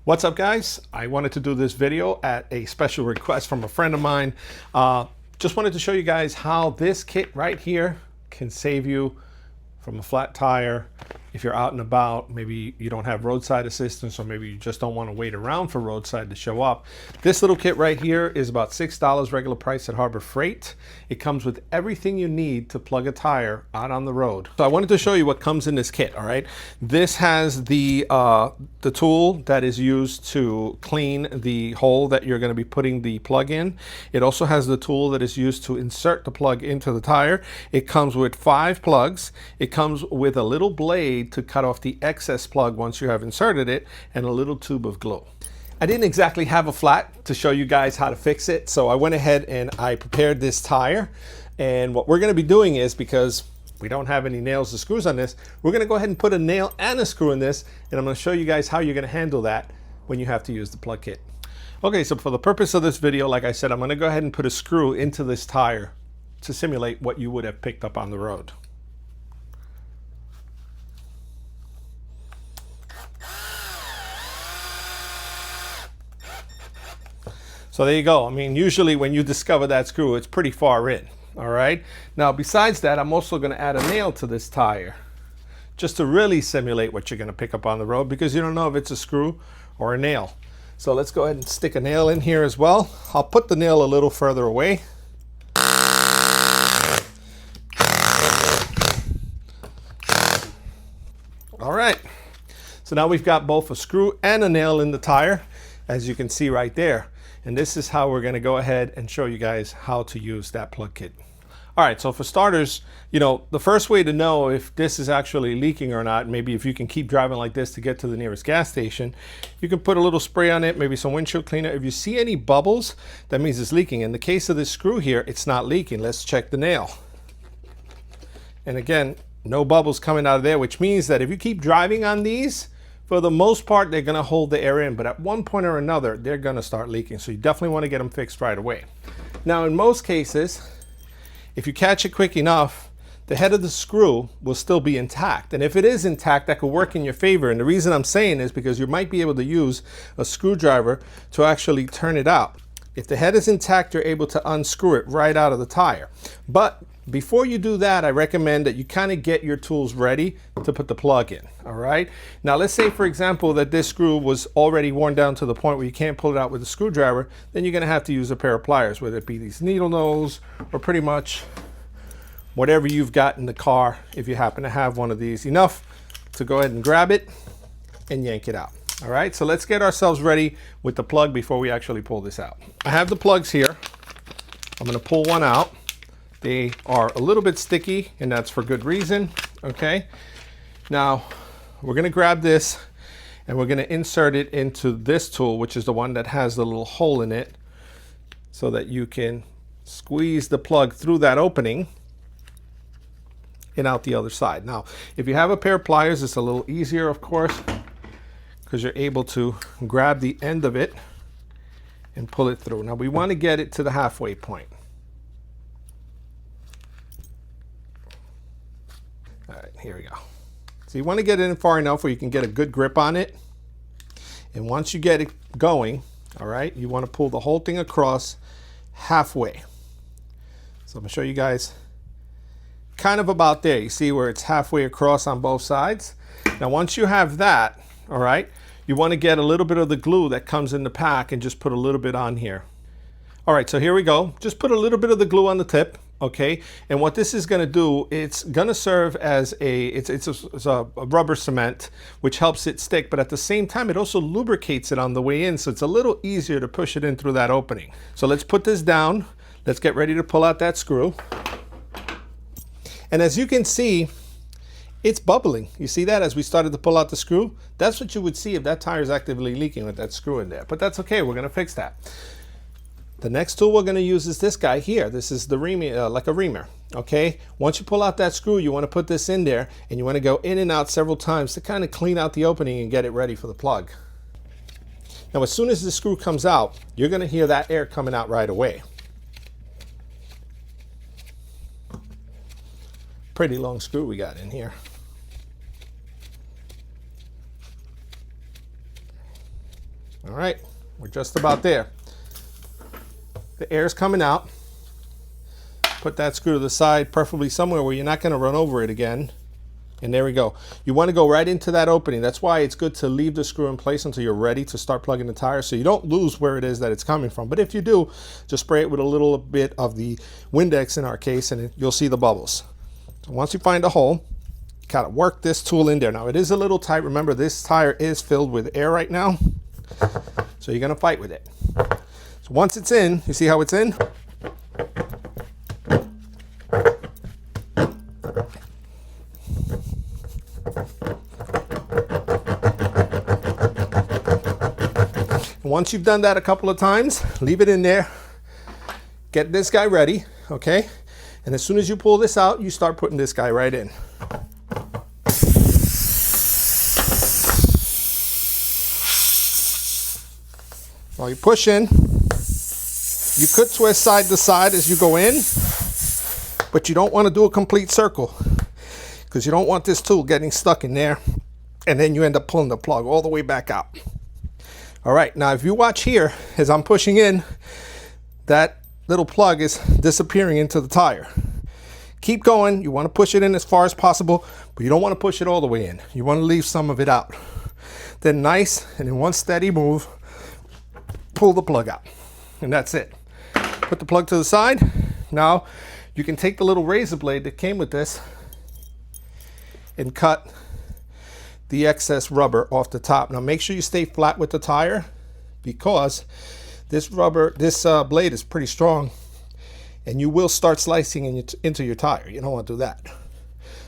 What's up, guys? I wanted to do this video at a special request from a friend of mine. Just wanted to show you guys how this kit right here can save you from a flat tire. If you're out and about, maybe you don't have roadside assistance, or maybe you just don't want to wait around for roadside to show up. This little kit right here is about $6 regular price at Harbor Freight. It comes with everything you need to plug a tire out on the road. So I wanted to show you what comes in this kit, all right? This has the tool that is used to clean the hole that you're going to be putting the plug in. It also has the tool that is used to insert the plug into the tire. It comes with 5 plugs. It comes with a little blade to cut off the excess plug once you have inserted it, and a little tube of glue. I didn't exactly have a flat to show you guys how to fix it, so I went ahead and I prepared this tire. And what we're going to be doing is, because we don't have any nails or screws on this, we're going to go ahead and put a nail and a screw in this, and I'm going to show you guys how you're going to handle that when you have to use the plug kit. Okay, so for the purpose of this video, like I said, I'm going to go ahead and put a screw into this tire to simulate what you would have picked up on the road. So there you go. I mean, usually when you discover that screw, it's pretty far in. All right. Now, besides that, I'm also going to add a nail to this tire just to really simulate what you're going to pick up on the road, because you don't know if it's a screw or a nail. So let's go ahead and stick a nail in here as well. I'll put the nail a little further away. All right. So now we've got both a screw and a nail in the tire, as you can see right there. And this is how we're going to go ahead and show you guys how to use that plug kit. All right, so for starters, you know, the first way to know if this is actually leaking or not, maybe if you can keep driving like this to get to the nearest gas station, you can put a little spray on it, maybe some windshield cleaner. If you see any bubbles, that means it's leaking. In the case of this screw here, it's not leaking. Let's check the nail. And again, no bubbles coming out of there, which means that if you keep driving on these, for the most part, they're going to hold the air in, but at one point or another, they're going to start leaking. So you definitely want to get them fixed right away. Now, in most cases, if you catch it quick enough, the head of the screw will still be intact. And if it is intact, that could work in your favor. And the reason I'm saying is because you might be able to use a screwdriver to actually turn it out. If the head is intact, you're able to unscrew it right out of the tire. But before you do that, I recommend that you kind of get your tools ready to put the plug in, all right? Now, let's say, for example, that this screw was already worn down to the point where you can't pull it out with a screwdriver. Then you're going to have to use a pair of pliers, whether it be these needle nose or pretty much whatever you've got in the car, if you happen to have one of these, enough to go ahead and grab it and yank it out. All right, so let's get ourselves ready with the plug before we actually pull this out. I have the plugs here. I'm going to pull one out. They are a little bit sticky, and that's for good reason, okay? Now, we're going to grab this, and we're going to insert it into this tool, which is the one that has the little hole in it, so that you can squeeze the plug through that opening and out the other side. Now, if you have a pair of pliers, it's a little easier, of course, because you're able to grab the end of it and pull it through. Now, we want to get it to the halfway point. All right, here we go. So you want to get it in far enough where you can get a good grip on it. And once you get it going, all right, you want to pull the whole thing across halfway. So I'm going to show you guys kind of about there. You see where it's halfway across on both sides? Now, once you have that, all right, you want to get a little bit of the glue that comes in the pack and just put a little bit on here. All right, so here we go. Just put a little bit of the glue on the tip. Okay, and what this is going to do, it's going to serve as it's a rubber cement, which helps it stick, but at the same time, it also lubricates it on the way in, so it's a little easier to push it in through that opening. So let's put this down. Let's get ready to pull out that screw. And as you can see, it's bubbling. You see that as we started to pull out the screw? That's what you would see if that tire is actively leaking with that screw in there, but that's okay. We're going to fix that. The next tool we're going to use is this guy here. This is the reamer, like a reamer, okay? Once you pull out that screw, you want to put this in there, and you want to go in and out several times to kind of clean out the opening and get it ready for the plug. Now, as soon as the screw comes out, you're going to hear that air coming out right away. Pretty long screw we got in here. All right, we're just about there. The air's coming out. Put that screw to the side, preferably somewhere where you're not going to run over it again. And there we go. You want to go right into that opening. That's why it's good to leave the screw in place until you're ready to start plugging the tire, so you don't lose where it is that it's coming from. But if you do, just spray it with a little bit of the Windex in our case, and you'll see the bubbles. So once you find a hole, you gotta work this tool in there. Now it is a little tight. Remember, this tire is filled with air right now, so you're gonna fight with it. So once it's in, you see how it's in? Once you've done that a couple of times, leave it in there. Get this guy ready, okay? And as soon as you pull this out, you start putting this guy right in. While you push in, you could twist side to side as you go in, but you don't want to do a complete circle because you don't want this tool getting stuck in there, and then you end up pulling the plug all the way back out. All right, now if you watch here, as I'm pushing in, that little plug is disappearing into the tire. Keep going. You want to push it in as far as possible, but you don't want to push it all the way in. You want to leave some of it out. Then nice, and in one steady move, pull the plug out. And that's it. Put the plug to the side. Now you can take the little razor blade that came with this and cut the excess rubber off the top. Now make sure you stay flat with the tire, because this blade is pretty strong, and you will start slicing into your tire. You don't want to do that.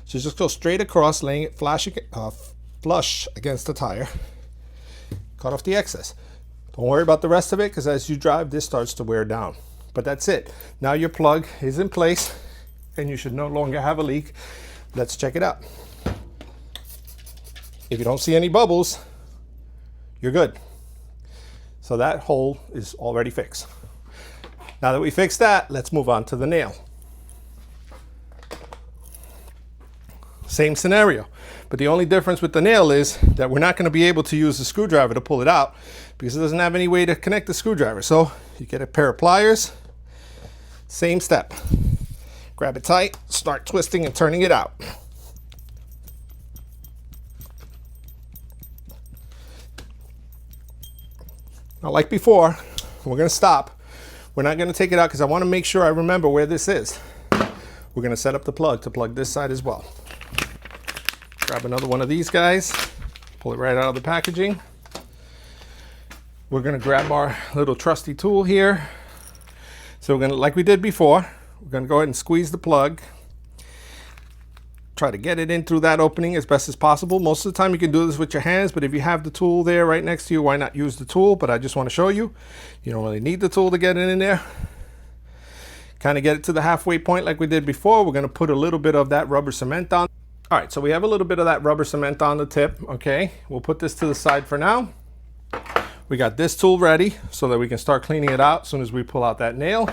So just go straight across, laying it flush against the tire. Cut off the excess. Don't worry about the rest of it, because as you drive, this starts to wear down. But that's it. Now your plug is in place, and you should no longer have a leak. Let's check it out. If you don't see any bubbles, you're good. So that hole is already fixed. Now that we fixed that, let's move on to the nail. Same scenario, but the only difference with the nail is that we're not going to be able to use the screwdriver to pull it out because it doesn't have any way to connect the screwdriver. So you get a pair of pliers, same step. Grab it tight, start twisting and turning it out. Now, like before, we're going to stop. We're not going to take it out because I want to make sure I remember where this is. We're going to set up the plug to plug this side as well. Grab another one of these guys, pull it right out of the packaging. We're going to grab our little trusty tool here. So we're going to, like we did before, we're going to go ahead and squeeze the plug. Try to get it in through that opening as best as possible. Most of the time you can do this with your hands, but if you have the tool there right next to you, why not use the tool? But I just want to show you, you don't really need the tool to get it in there. Kind of get it to the halfway point like we did before. We're going to put a little bit of that rubber cement on. All right, so we have a little bit of that rubber cement on the tip, okay? We'll put this to the side for now. We got this tool ready so that we can start cleaning it out as soon as we pull out that nail.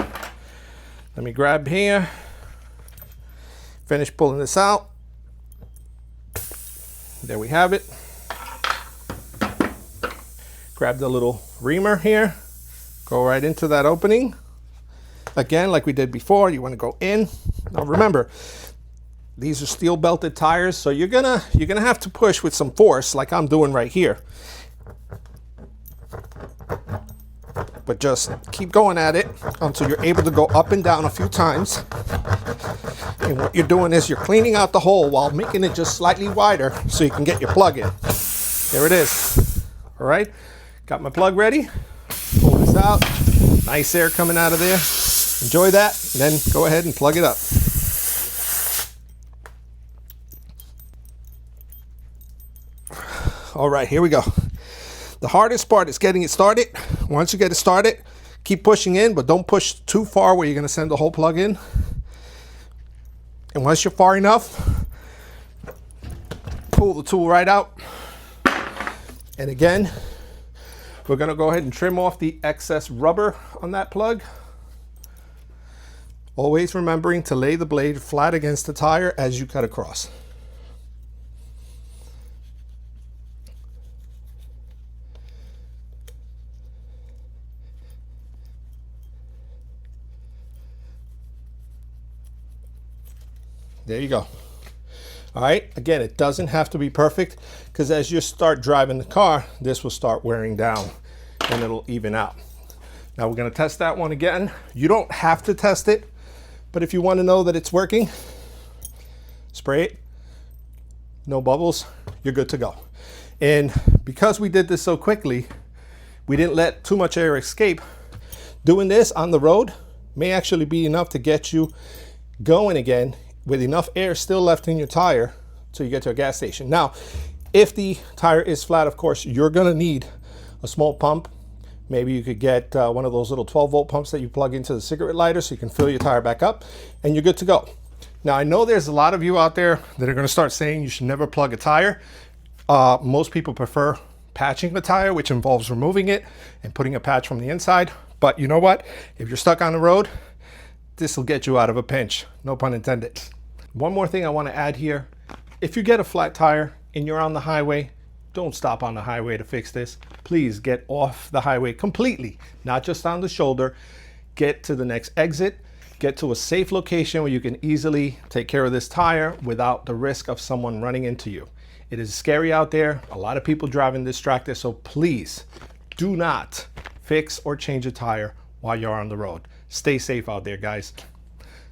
Let me grab here, finish pulling this out. There we have it. Grab the little reamer here, go right into that opening. Again, like we did before, you want to go in. Now remember, these are steel belted tires, so you're gonna have to push with some force like I'm doing right here. But just keep going at it until you're able to go up and down a few times. And what you're doing is you're cleaning out the hole while making it just slightly wider so you can get your plug in. There it is. All right, got my plug ready. Pull this out. Nice air coming out of there. Enjoy that, and then go ahead and plug it up. All right, here we go. The hardest part is getting it started. Once you get it started, keep pushing in, but don't push too far where you're going to send the whole plug in. And once you're far enough, pull the tool right out. And again, we're going to go ahead and trim off the excess rubber on that plug. Always remembering to lay the blade flat against the tire as you cut across. There you go. All right, again, it doesn't have to be perfect, because as you start driving the car, this will start wearing down and it'll even out. Now we're gonna test that one again. You don't have to test it, but if you wanna know that it's working, spray it, no bubbles, you're good to go. And because we did this so quickly, we didn't let too much air escape. Doing this on the road may actually be enough to get you going again with enough air still left in your tire till you get to a gas station. Now, if the tire is flat, of course, you're gonna need a small pump. Maybe you could get one of those little 12-volt pumps that you plug into the cigarette lighter so you can fill your tire back up and you're good to go. Now, I know there's a lot of you out there that are gonna start saying you should never plug a tire. Most people prefer patching the tire, which involves removing it and putting a patch from the inside. But you know what? If you're stuck on the road, this will get you out of a pinch, no pun intended. One more thing I want to add here. If you get a flat tire and you're on the highway, don't stop on the highway to fix this. Please get off the highway completely, not just on the shoulder. Get to the next exit, get to a safe location where you can easily take care of this tire without the risk of someone running into you. It is scary out there. A lot of people driving distracted, so please do not fix or change a tire while you're on the road. Stay safe out there, guys.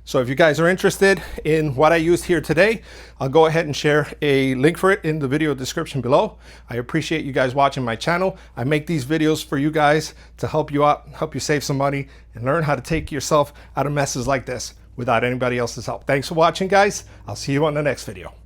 So if you guys are interested in what I used here today, I'll go ahead and share a link for it in the video description below. I appreciate you guys watching my channel. I make these videos for you guys to help you out, help you save some money, and learn how to take yourself out of messes like this without anybody else's help. Thanks for watching, guys. I'll see you on the next video.